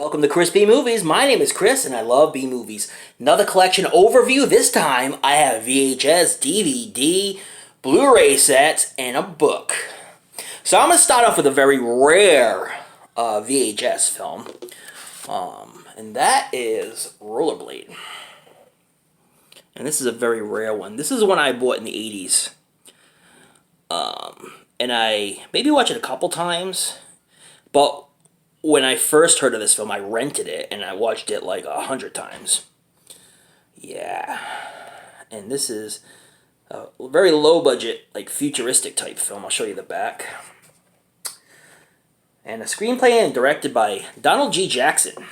Welcome to Chris B Movies. My name is Chris and I love B Movies. Another collection overview. This time I have VHS, DVD, Blu-ray sets, and a book. So I'm going to start off with a very rare VHS film. And that is Rollerblade. And this is a very rare one. This is one I bought in the 80s. And I maybe watched it a couple times. But when I first heard of this film, I rented it, and I watched it like 100 times. Yeah. And this is a very low-budget, like, futuristic type film. I'll show you the back. And a screenplay and directed by Donald G. Jackson,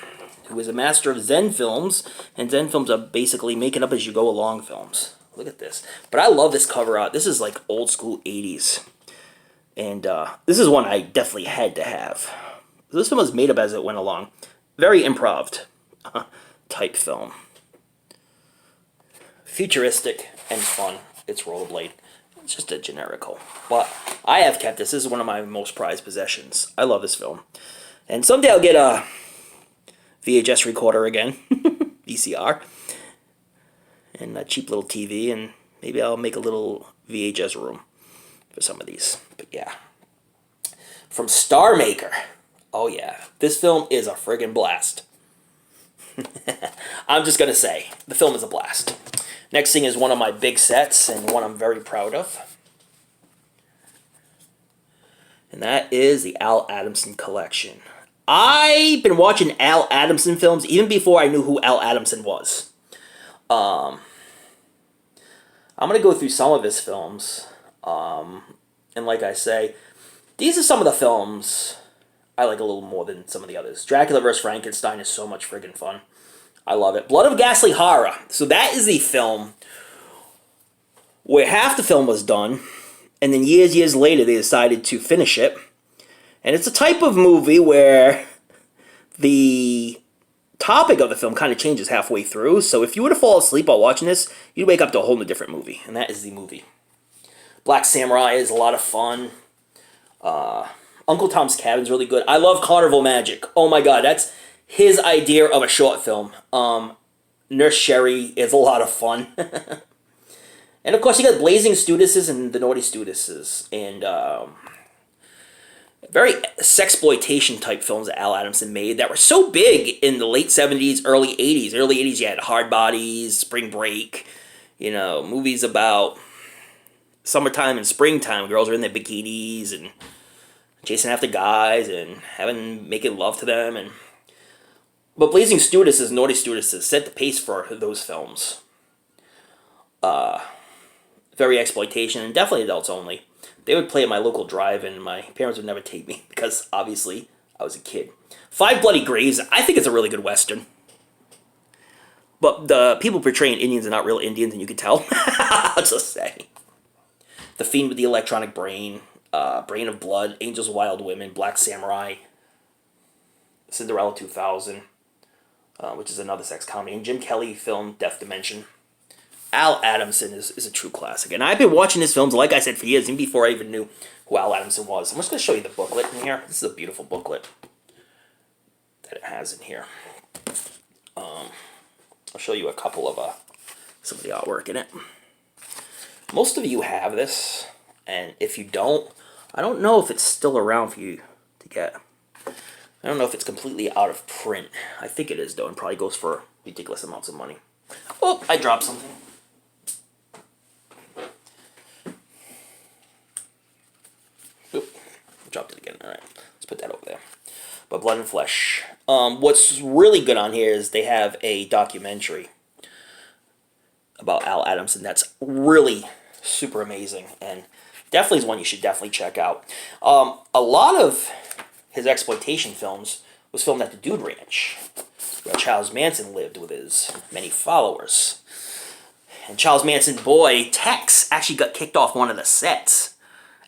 who is a master of Zen films, and Zen films are basically making-up-as-you-go-along films. Look at this. But I love this cover art. This is, like, old-school 80s. And this is one I definitely had to have. This film was made up as it went along. Very improv type film. Futuristic and fun. It's Rollerblade. It's just a generical. But I have kept this. This is one of my most prized possessions. I love this film. And someday I'll get a VHS recorder again. VCR. And a cheap little TV. And maybe I'll make a little VHS room for some of these. But yeah. From Star Maker. Oh yeah, this film is a friggin' blast. I'm just gonna say, the film is a blast. Next thing is one of my big sets, and one I'm very proud of. And that is the Al Adamson collection. I've been watching Al Adamson films even before I knew who Al Adamson was. I'm gonna go through some of his films. And like I say, these are some of the films I like a little more than some of the others. Dracula vs. Frankenstein is so much friggin' fun. I love it. Blood of Ghastly Horror. So that is the film where half the film was done, and then years later they decided to finish it. And it's a type of movie where the topic of the film kind of changes halfway through. So if you were to fall asleep while watching this, you'd wake up to a whole new different movie. And that is the movie. Black Samurai is a lot of fun. Uncle Tom's Cabin's really good. I love Carnival Magic. Oh my god, that's his idea of a short film. Nurse Sherry is a lot of fun. And of course you got Blazing Stewardesses and The Naughty Stewardesses. And very sexploitation type films that Al Adamson made that were so big in the late 70s, early 80s. Early 80s you had Hard Bodies, Spring Break, you know, movies about summertime and springtime. Girls are in their bikinis and chasing after guys and making love to them. But Blazing Stewardesses, Naughty Stewardesses set the pace for those films. Very exploitation and definitely adults only. They would play at my local drive and my parents would never take me because obviously I was a kid. Five Bloody Graves, I think it's a really good Western. But the people portraying Indians are not real Indians, and you can tell. I'll just say. The Fiend with the Electronic Brain. Brain of Blood, Angels of Wild Women, Black Samurai, Cinderella 2000, which is another sex comedy, and Jim Kelly film Death Dimension. Al Adamson is a true classic, and I've been watching his films, like I said, for years, even before I even knew who Al Adamson was. I'm just going to show you the booklet in here. This is a beautiful booklet that it has in here. I'll show you a couple of some of the artwork in it. Most of you have this, and if you don't, I don't know if it's still around for you to get. I don't know if it's completely out of print. I think it is, though, and probably goes for ridiculous amounts of money. Oh, I dropped something. Oop, dropped it again. All right, let's put that over there. But Blood and Flesh. What's really good on here is they have a documentary about Al Adamson that's really super amazing, and definitely is one you should definitely check out. A lot of his exploitation films was filmed at the Dude Ranch, where Charles Manson lived with his many followers. And Charles Manson's boy, Tex, actually got kicked off one of the sets.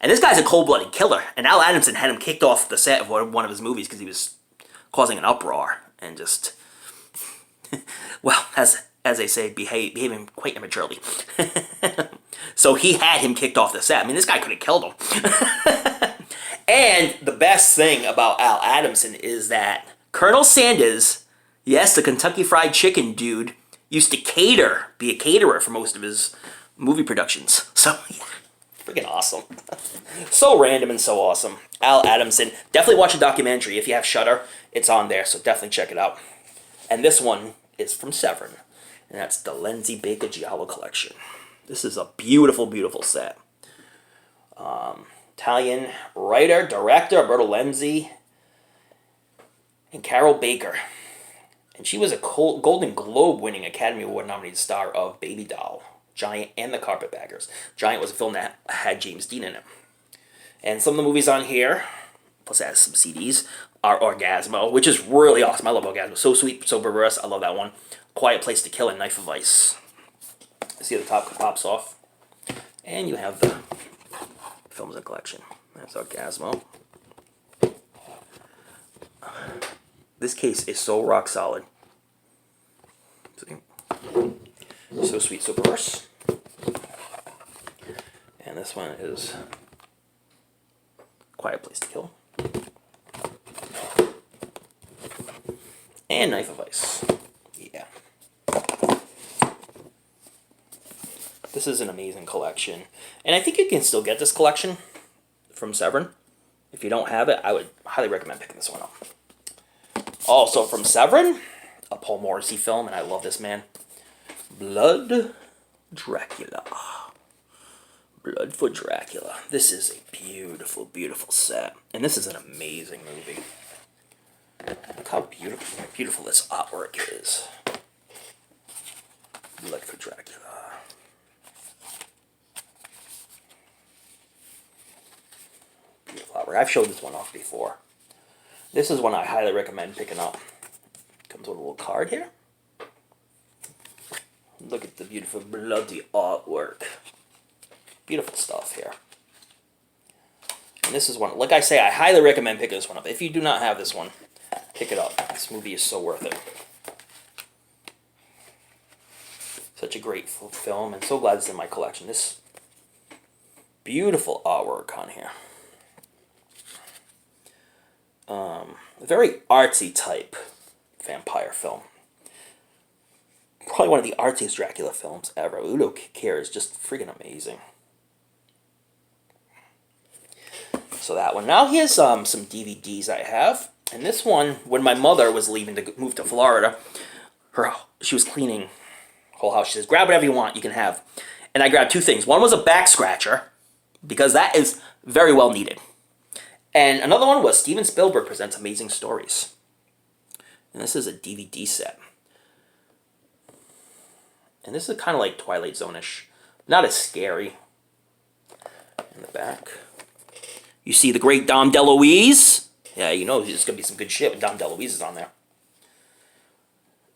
And this guy's a cold-blooded killer, and Al Adamson had him kicked off the set of one of his movies because he was causing an uproar and just, well, as they say, behaving quite immaturely. So he had him kicked off the set. I mean, this guy could have killed him. And the best thing about Al Adamson is that Colonel Sanders, yes, the Kentucky Fried Chicken dude, used to be a caterer for most of his movie productions. So, yeah, freaking awesome. So random and so awesome. Al Adamson. Definitely watch a documentary. If you have Shudder, it's on there, so definitely check it out. And this one is from Severin, and that's the Lindsay Baker Giallo collection. This is a beautiful, beautiful set. Italian writer, director, Roberto Lenzi, and Carol Baker. And she was a Golden Globe winning Academy Award nominated star of Baby Doll, Giant, and The Carpetbaggers. Giant was a film that had James Dean in it. And some of the movies on here, plus it has some CDs, are Orgasmo, which is really awesome. I love Orgasmo. So sweet, so perverse. I love that one. Quiet Place to Kill and Knife of Ice. See the top pops off. And you have the films in collection. That's Orgasmo. This case is so rock solid. See? So sweet, so perverse. And this one is Quiet Place to Kill. And Knife of Ice. Yeah. This is an amazing collection. And I think you can still get this collection from Severin. If you don't have it, I would highly recommend picking this one up. Also from Severin, a Paul Morrissey film, and I love this man. Blood Dracula. Blood for Dracula. This is a beautiful, beautiful set. And this is an amazing movie. Look how beautiful this artwork is. Blood for Dracula. Beautiful artwork. I've showed this one off before. This is one I highly recommend picking up. Comes with a little card here. Look at the beautiful bloody artwork. Beautiful stuff here. And this is one, like I say, I highly recommend picking this one up. If you do not have this one, pick it up. This movie is so worth it. Such a great film, and so glad it's in my collection. This beautiful artwork on here. A very artsy type vampire film. Probably one of the artsiest Dracula films ever. Udo Kier is just freaking amazing. So that one. Now here's some DVDs I have. And this one, when my mother was leaving to move to Florida, she was cleaning the whole house. She says, grab whatever you want, you can have. And I grabbed two things. One was a back scratcher, because that is very well needed. And another one was Steven Spielberg Presents Amazing Stories. And this is a DVD set. And this is kind of like Twilight Zone-ish. Not as scary. In the back. You see the great Dom DeLuise. Yeah, you know there's going to be some good shit when Dom DeLuise is on there.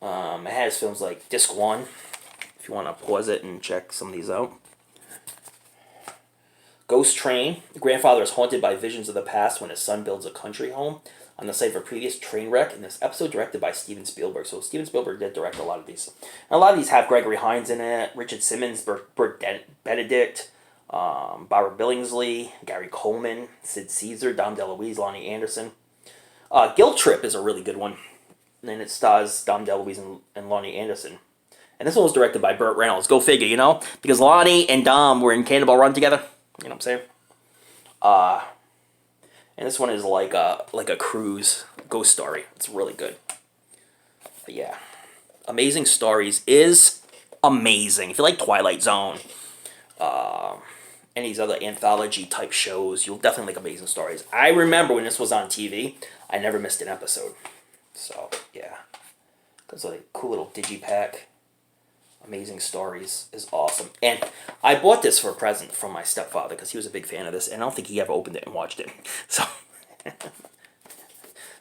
It has films like Disc 1. If you want to pause it and check some of these out. Ghost Train. The grandfather is haunted by visions of the past when his son builds a country home on the site of a previous train wreck. In this episode, directed by Steven Spielberg. So Steven Spielberg did direct a lot of these. And a lot of these have Gregory Hines in it, Richard Simmons, Burt Benedict, Barbara Billingsley, Gary Coleman, Sid Caesar, Dom DeLuise, Lonnie Anderson. Guilt Trip is a really good one. And it stars Dom DeLuise and Lonnie Anderson. And this one was directed by Burt Reynolds. Go figure, you know? Because Lonnie and Dom were in Cannonball Run together. You know what I'm saying? And this one is like a cruise ghost story. It's really good. But yeah. Amazing Stories is amazing. If you like Twilight Zone, any of these other anthology type shows, you'll definitely like Amazing Stories. I remember when this was on TV, I never missed an episode. So, yeah. It's a cool little digipack. Amazing Stories is awesome. And I bought this for a present from my stepfather because he was a big fan of this, and I don't think he ever opened it and watched it. So,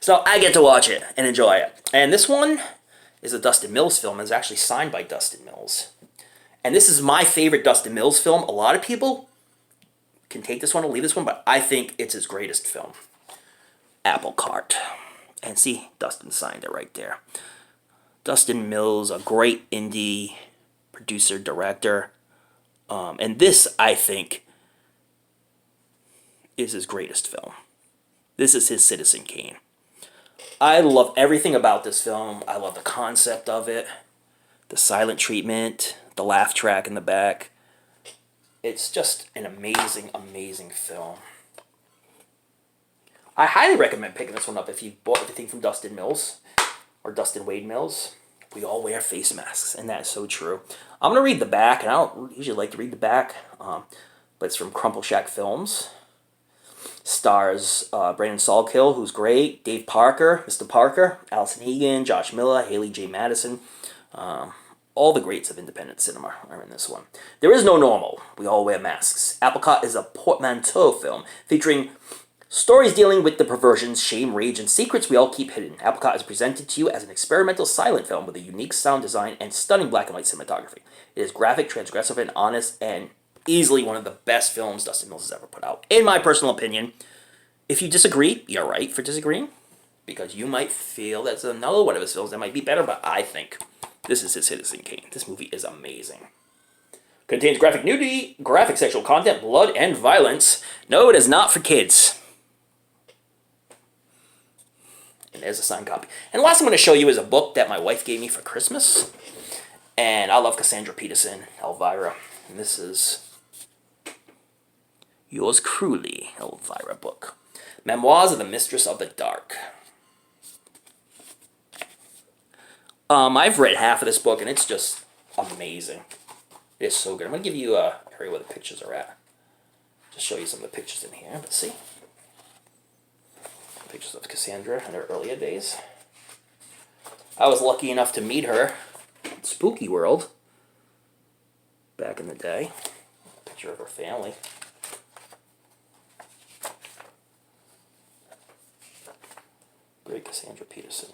so I get to watch it and enjoy it. And this one is a Dustin Mills film. It's actually signed by Dustin Mills. And this is my favorite Dustin Mills film. A lot of people can take this one or leave this one, but I think it's his greatest film. Apple Cart. And see, Dustin signed it right there. Dustin Mills, a great indie producer, director. And this, I think, is his greatest film. This is his Citizen Kane. I love everything about this film. I love the concept of it, the silent treatment, the laugh track in the back. It's just an amazing, amazing film. I highly recommend picking this one up if you bought everything from Dustin Mills or Dustin Wade Mills. We all wear face masks, and that is so true. I'm going to read the back, and I don't usually like to read the back, but it's from Crumple Shack Films. Stars Brandon Salkill, who's great, Dave Parker, Mr. Parker, Allison Egan, Josh Miller, Haley J. Madison. All the greats of independent cinema are in this one. There is no normal. We all wear masks. Apricot is a portmanteau film featuring stories dealing with the perversions, shame, rage, and secrets we all keep hidden. Apricot is presented to you as an experimental silent film with a unique sound design and stunning black and white cinematography. It is graphic, transgressive, and honest, and easily one of the best films Dustin Mills has ever put out, in my personal opinion. If you disagree, you're right for disagreeing, because you might feel that's another one of his films that might be better, but I think this is his Citizen Kane. This movie is amazing. Contains graphic nudity, graphic sexual content, blood, and violence. No, it is not for kids. And there's a signed copy. And the last I'm going to show you is a book that my wife gave me for Christmas. And I love Cassandra Peterson, Elvira. And this is Yours Cruelly, Elvira book. Memoirs of the Mistress of the Dark. I've read half of this book, and it's just amazing. It's so good. I'm going to give you a area where the pictures are at. Just show you some of the pictures in here. Let's see. Pictures of Cassandra in her earlier days. I was lucky enough to meet her in Spooky World back in the day. Picture of her family. Great Cassandra Peterson.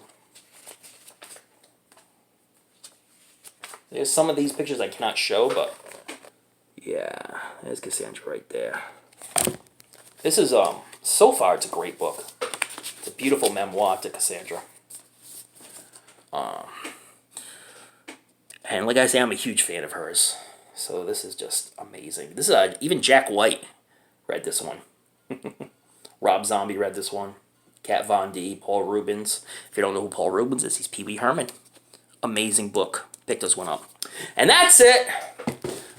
There's some of these pictures I cannot show, but yeah, there's Cassandra right there. This is, so far, it's a great book. It's a beautiful memoir to Cassandra. And like I say, I'm a huge fan of hers. So this is just amazing. This is, even Jack White read this one. Rob Zombie read this one. Kat Von D, Paul Rubens. If you don't know who Paul Rubens is, he's Pee Wee Herman. Amazing book. Picked this one up. And that's it.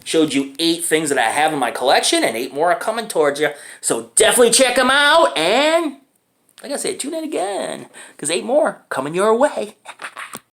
Showed you 8 things that I have in my collection, and 8 more are coming towards you. So definitely check them out, and like I said, tune in again, because 8 more coming your way.